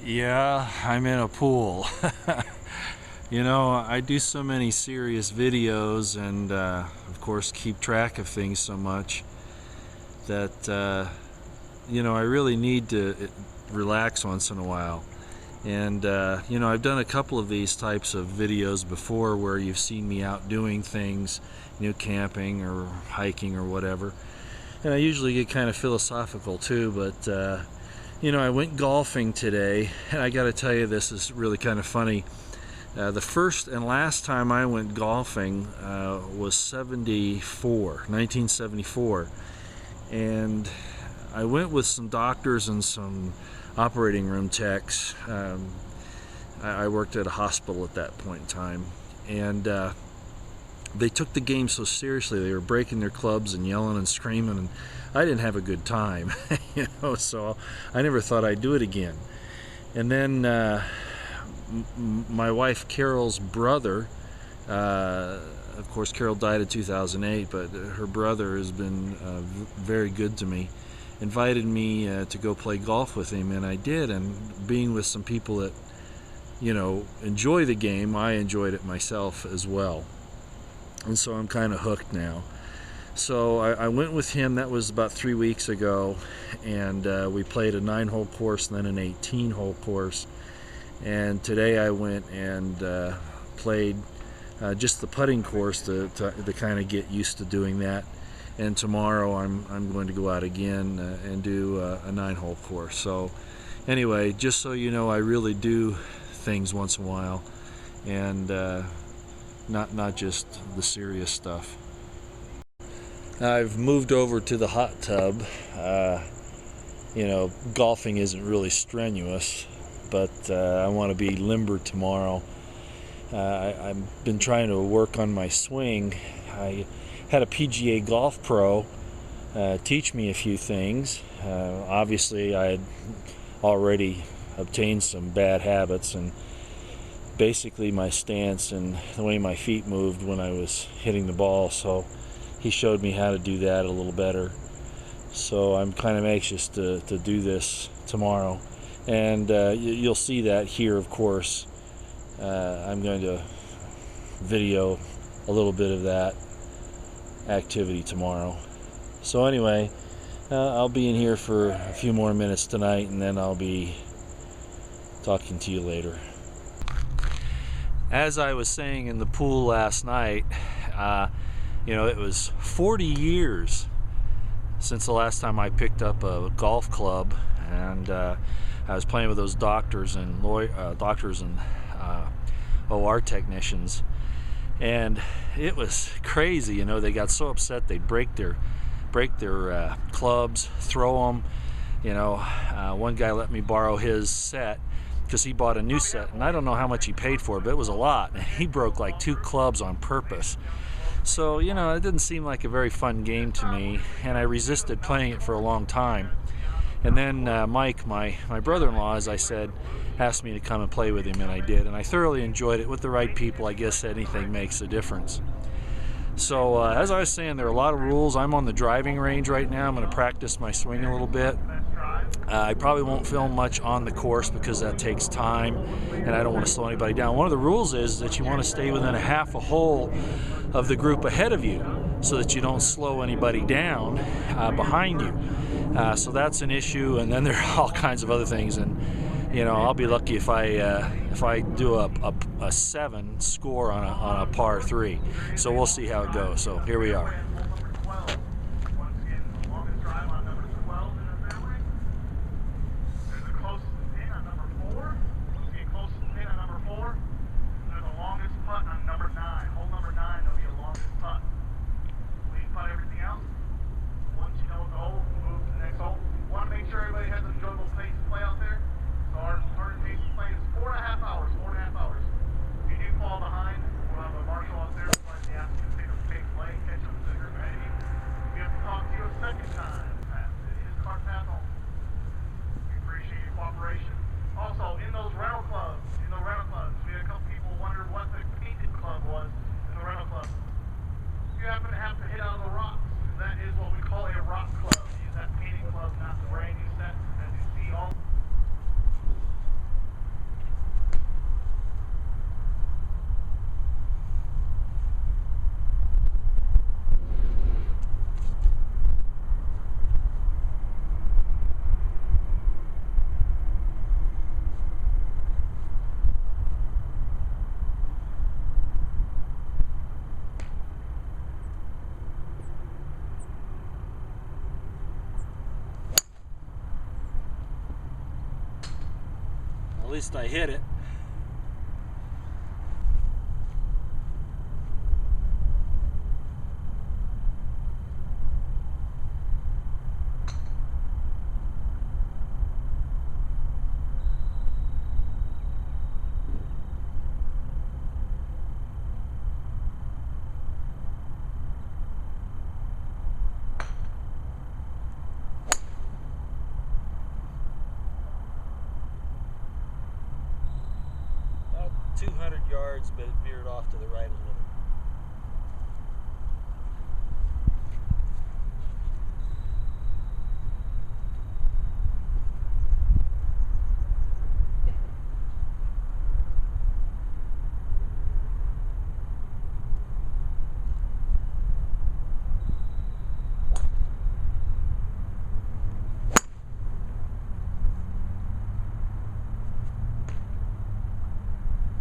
Yeah, I'm in a pool. You know, I do so many serious videos and, of course, keep track of things so much that, you know, I really need to relax once in a while. And, you know, I've done a couple of these types of videos before where you've seen me out doing things, you know, camping or hiking or whatever. And I usually get kind of philosophical too, but, you know, I went golfing today, and I got to tell you, this is really kind of funny. The first and last time I went golfing was 1974, and I went with some doctors and some operating room techs. I worked at a hospital at that point in time, and they took the game so seriously. They were breaking their clubs and yelling and screaming, and I didn't have a good time, you know, so I never thought I'd do it again. And then my wife Carol's brother, of course Carol died in 2008, but her brother has been very good to me, invited me to go play golf with him, and I did. And being with some people that, you know, enjoy the game, I enjoyed it myself as well. And so I'm kind of hooked now. So I went with him. That was about 3 weeks ago, and we played a 9-hole course and then an 18-hole course. And today I went and played just the putting course to kind of get used to doing that. And tomorrow I'm going to go out again and do a 9-hole course. So anyway, just so you know, I really do things once in a while, and not just the serious stuff. I've moved over to the hot tub. You know, golfing isn't really strenuous, but I want to be limber tomorrow. I've been trying to work on my swing. I had a PGA golf pro teach me a few things. Obviously, I had already obtained some bad habits, and basically my stance and the way my feet moved when I was hitting the ball. So he showed me how to do that a little better. So I'm kind of anxious to do this tomorrow, and you'll see that here, of course. I'm going to video a little bit of that activity tomorrow. So anyway, I'll be in here for a few more minutes tonight, and then I'll be talking to you later. As I was saying in the pool last night, you know, it was 40 years since the last time I picked up a golf club, and I was playing with those doctors and OR technicians, and it was crazy. You know, they got so upset they'd break their clubs, throw them. You know, one guy let me borrow his set because he bought a new set, and I don't know how much he paid for it, but it was a lot, and he broke like 2 clubs on purpose. So, you know, it didn't seem like a very fun game to me, and I resisted playing it for a long time. And then Mike, my brother-in-law, as I said, asked me to come and play with him, and I did, and I thoroughly enjoyed it. With the right people, I guess anything makes a difference. So as I was saying, there are a lot of rules. I'm on the driving range right now. I'm going to practice my swing a little bit. I probably won't film much on the course because that takes time, and I don't want to slow anybody down. One of the rules is that you want to stay within a half a hole of the group ahead of you so that you don't slow anybody down behind you. So that's an issue, and then there are all kinds of other things. And you know, I'll be lucky if I do a 7 score on a par 3. So we'll see how it goes. So here we are. least I hit it. About 200 yards, but it veered off to the right a little.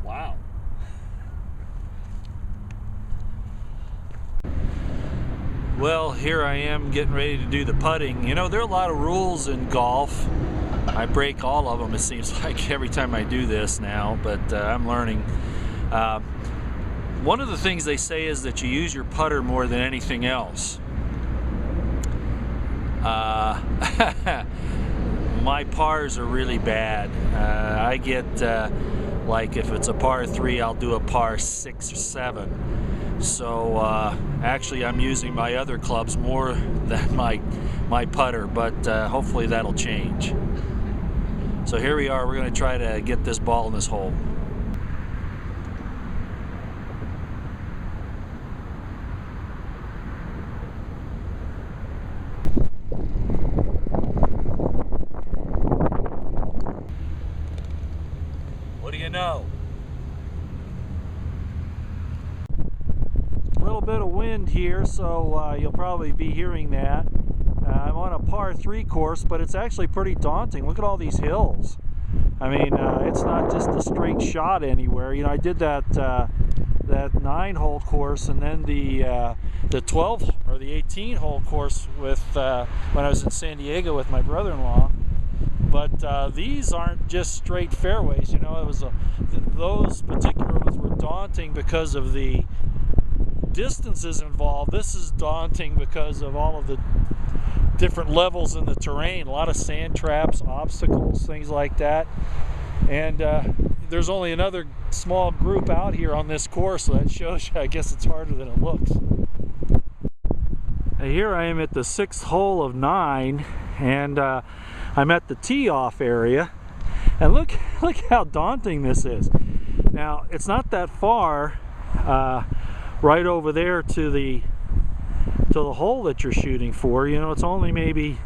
Wow. Well, here I am getting ready to do the putting. You know, there are a lot of rules in golf. I break all of them, it seems like, every time I do this now, but I'm learning. One of the things they say is that you use your putter more than anything else. My pars are really bad. I get, like if it's a par 3, I'll do a par 6 or 7. So actually I'm using my other clubs more than my putter, but hopefully that'll change. So here we are, we're going to try to get this ball in this hole. What do you know? A little bit of wind here, so you'll probably be hearing that. I'm on a par 3 course, but it's actually pretty daunting. Look at all these hills. I mean, it's not just a straight shot anywhere. You know, I did that 9-hole course, and then the 12 or the 18-hole course with when I was in San Diego with my brother-in-law. But these aren't just straight fairways. You know, it was those particular ones were daunting because of the distances involved. This is daunting because of all of the different levels in the terrain, a lot of sand traps, obstacles, things like that. And there's only another small group out here on this course, so that shows you, I guess it's harder than it looks. Here I am at the 6th hole of 9, and I'm at the tee-off area, and look how daunting this is. Now, it's not that far right over there to the hole that you're shooting for. You know, it's only maybe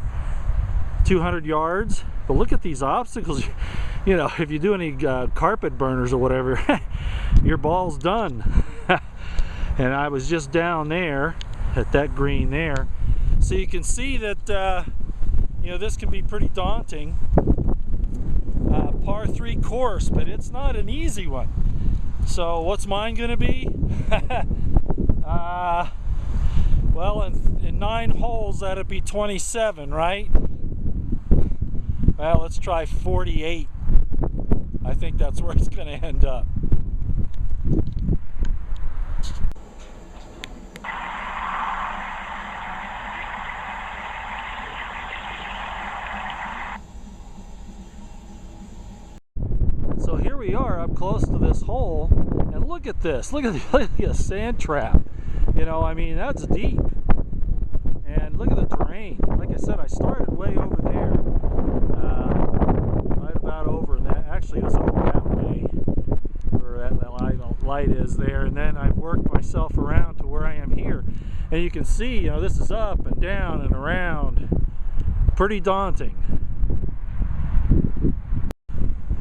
200 yards, but look at these obstacles. You know, if you do any carpet burners or whatever, your ball's done. And I was just down there at that green there, so you can see that you know, this can be pretty daunting. Par 3 course, but it's not an easy one. So what's mine gonna be? Well, in 9 holes, that'd be 27, right? Well, let's try 48. I think that's where it's gonna end up. So here we are up close to this hole, and look at this. Look at the sand trap. You know, I mean, that's deep. And look at the terrain. Like I said, I started way over there. Right about over that. Actually, it was over that way, where that light is there. And then I've worked myself around to where I am here. And you can see, you know, this is up and down and around. Pretty daunting.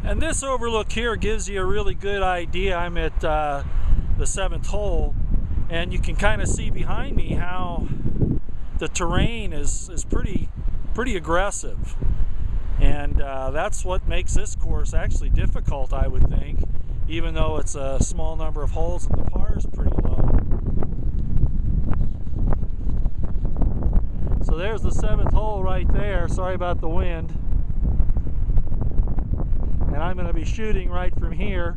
And this overlook here gives you a really good idea. I'm at the 7th hole, and you can kind of see behind me how the terrain is pretty aggressive, and that's what makes this course actually difficult, I would think, even though it's a small number of holes and the par is pretty low. So there's the 7th hole right there. Sorry about the wind. And I'm going to be shooting right from here.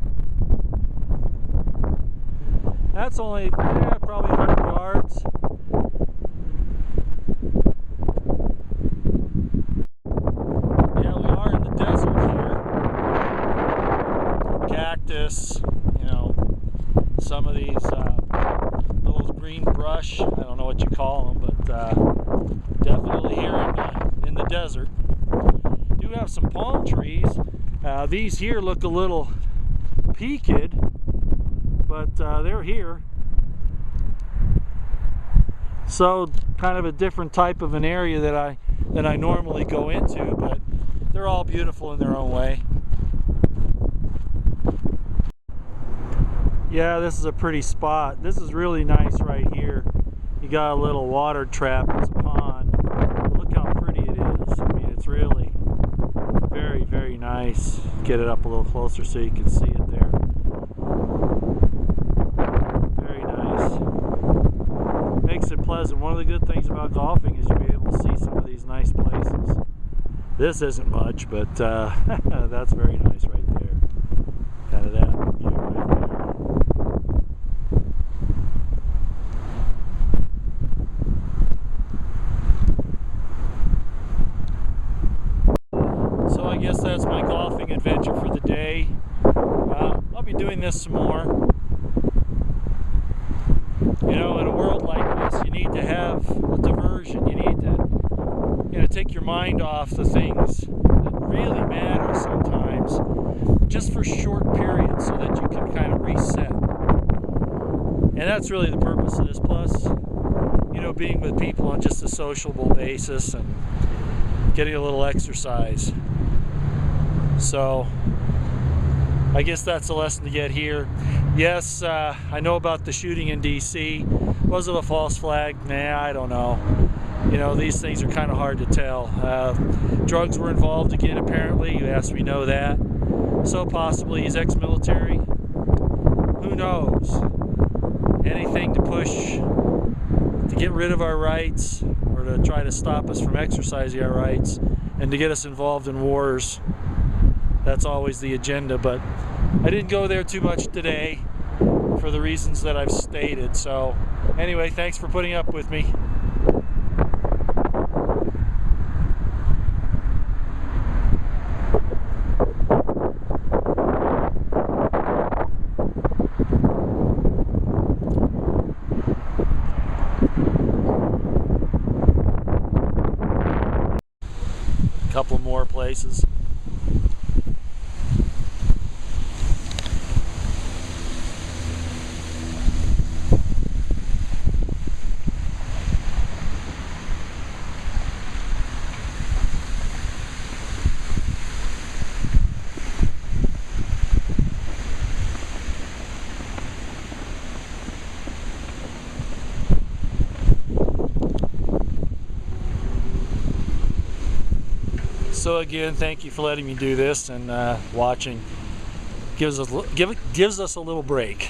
That's only probably 100 yards. Yeah, we are in the desert here. Cactus, you know, some of these little green brush, I don't know what you call them, but definitely here in the desert. Do have some palm trees. These here look a little peaked, but they're here. So kind of a different type of an area that I normally go into, but they're all beautiful in their own way. Yeah, this is a pretty spot. This is really nice right here. You got a little water trap. It's a pond. Look how pretty it is. I mean, it's really very, very nice. Get it up a little closer so you can see it there. Very nice. Makes it pleasant. One of the good things about golfing is you'll be able to see some of these nice places. This isn't much, but that's very nice right there. Kind of that view right there. So I guess that's my golfing adventure for the day. I'll be doing this some more. You know, in a world like this, you need to have a diversion. You need to, you know, take your mind off the things that really matter sometimes, just for short periods, so that you can kind of reset. And that's really the purpose of this. Plus, you know, being with people on just a sociable basis and getting a little exercise. So I guess that's a lesson to get here. Yes, I know about the shooting in DC. Was it a false flag? Nah, I don't know. You know, these things are kind of hard to tell. Drugs were involved again, apparently. Yes, we know that. So possibly he's ex-military. Who knows? Anything to push to get rid of our rights, or to try to stop us from exercising our rights, and to get us involved in wars. That's always the agenda, but I didn't go there too much today for the reasons that I've stated. So anyway, thanks for putting up with me. A couple more places. So again, thank you for letting me do this and watching. Gives us a little break.